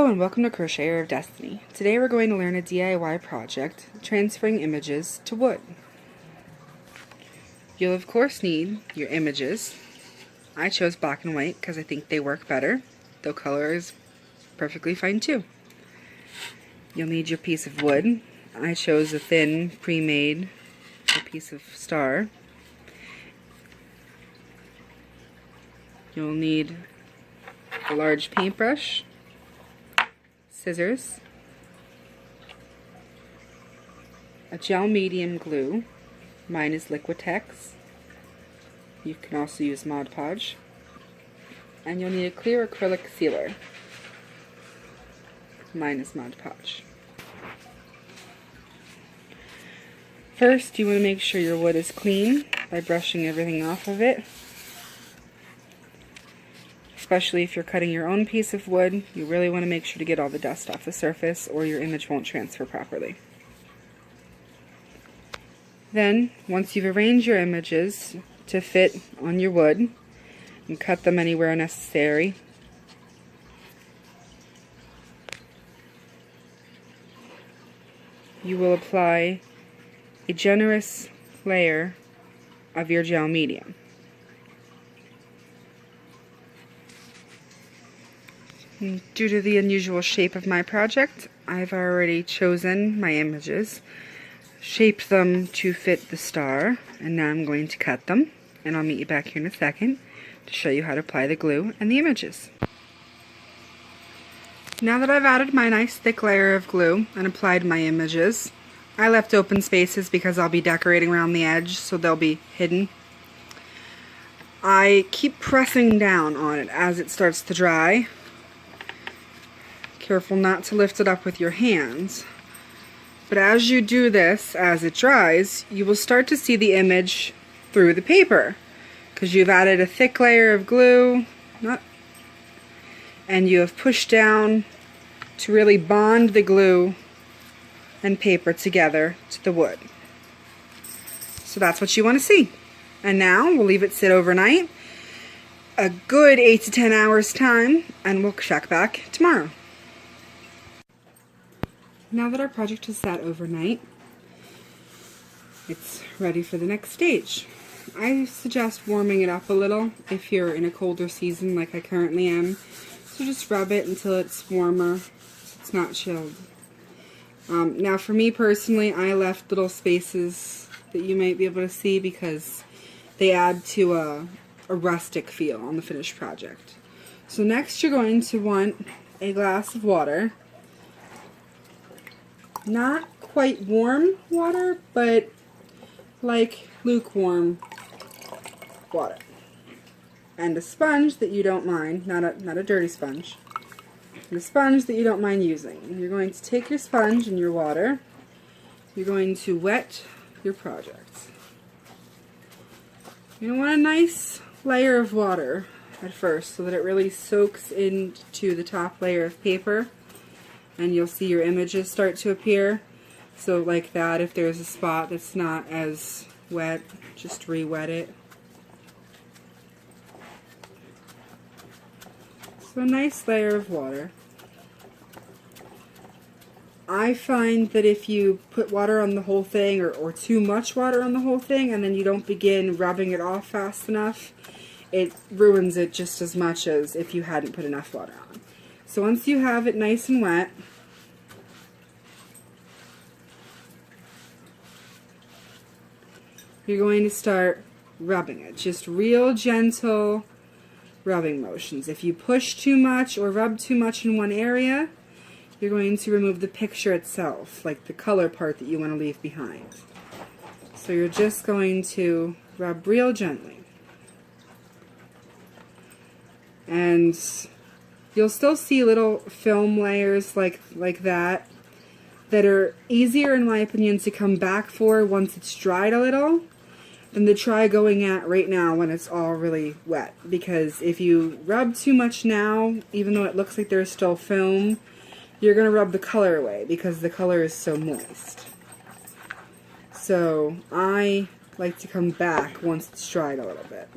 Hello and welcome to Crocheter of Destiny. Today we're going to learn a DIY project, transferring images to wood. You'll of course need your images. I chose black and white because I think they work better, though color is perfectly fine too. You'll need your piece of wood. I chose a thin, pre-made piece of star. You'll need a large paintbrush, scissors, a gel medium glue. Mine is Liquitex. You can also use Mod Podge. And you'll need a clear acrylic sealer. Mine is Mod Podge. First, you want to make sure your wood is clean by brushing everything off of it. Especially if you're cutting your own piece of wood, you really want to make sure to get all the dust off the surface or your image won't transfer properly. Then, once you've arranged your images to fit on your wood and cut them anywhere necessary, you will apply a generous layer of your gel medium. Due to the unusual shape of my project, I've already chosen my images, shaped them to fit the star, and now I'm going to cut them, and I'll meet you back here in a second to show you how to apply the glue and the images. Now that I've added my nice thick layer of glue and applied my images, I left open spaces because I'll be decorating around the edge, so they'll be hidden. I keep pressing down on it as it starts to dry. Careful not to lift it up with your hands. But as you do this, as it dries, you will start to see the image through the paper because you've added a thick layer of glue and you have pushed down to really bond the glue and paper together to the wood. So that's what you want to see. And now we'll leave it sit overnight, a good 8 to 10 hours time, and we'll check back tomorrow. Now that our project has sat overnight, it's ready for the next stage. I suggest warming it up a little if you're in a colder season like I currently am. So just rub it until it's warmer, so it's not chilled. Now for me personally, I left little spaces that you might be able to see because they add to a rustic feel on the finished project. So next you're going to want a glass of water. Not quite warm water, but like lukewarm water. And a sponge that you don't mind, not a dirty sponge. And a sponge that you don't mind using. And you're going to take your sponge and your water. You're going to wet your project. You're going to want a nice layer of water at first so that it really soaks into the top layer of paper. And you'll see your images start to appear. So like that, if there's a spot that's not as wet, just re-wet it. So a nice layer of water. I find that if you put water on the whole thing, or too much water on the whole thing, and then you don't begin rubbing it off fast enough, it ruins it just as much as if you hadn't put enough water on. So once you have it nice and wet, you're going to start rubbing it. Just real gentle rubbing motions. If you push too much or rub too much in one area, you're going to remove the picture itself, like the color part that you want to leave behind. So you're just going to rub real gently. And you'll still see little film layers like that are easier, in my opinion, to come back for once it's dried a little than to try going at right now when it's all really wet. Because if you rub too much now, even though it looks like there's still film, you're going to rub the color away because the color is so moist. So I like to come back once it's dried a little bit.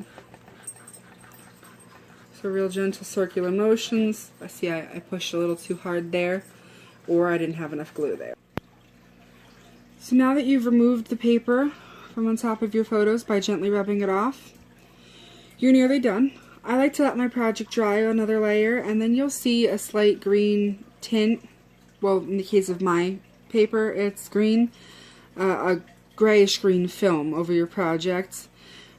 So real gentle circular motions. I see I pushed a little too hard there, or I didn't have enough glue there. So now that you've removed the paper from on top of your photos by gently rubbing it off, you're nearly done. I like to let my project dry another layer, and then you'll see a slight green tint. Well, in the case of my paper, it's green, a grayish green film over your project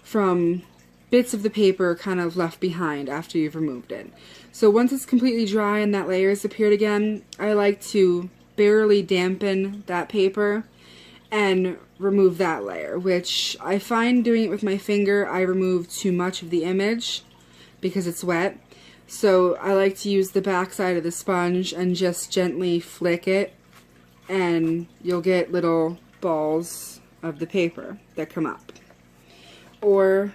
from bits of the paper kind of left behind after you've removed it. So once it's completely dry and that layer has appeared again, I like to barely dampen that paper and remove that layer, which I find doing it with my finger, I remove too much of the image because it's wet. So I like to use the back side of the sponge and just gently flick it, and you'll get little balls of the paper that come up. Or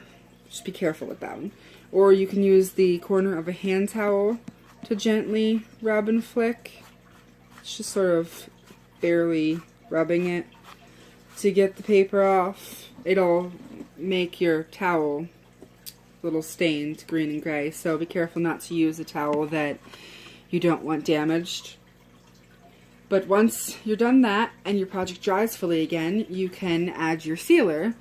just be careful with that one. Or you can use the corner of a hand towel to gently rub and flick. It's just sort of barely rubbing it to get the paper off. It'll make your towel a little stained green and gray, so be careful not to use a towel that you don't want damaged. But once you're done that and your project dries fully again, you can add your sealer,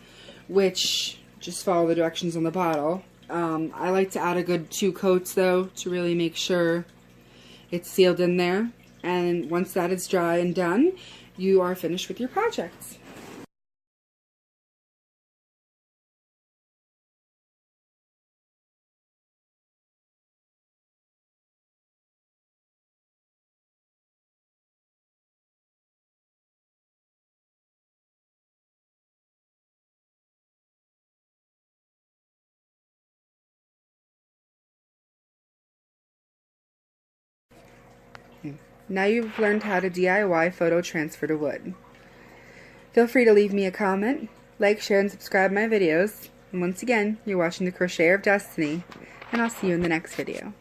which just follow the directions on the bottle. I like to add a good 2 coats though to really make sure it's sealed in there. And once that is dry and done, you are finished with your project. Now you've learned how to DIY photo transfer to wood. Feel free to leave me a comment, like, share, and subscribe my videos. And once again, you're watching the Crocheter of Destiny, and I'll see you in the next video.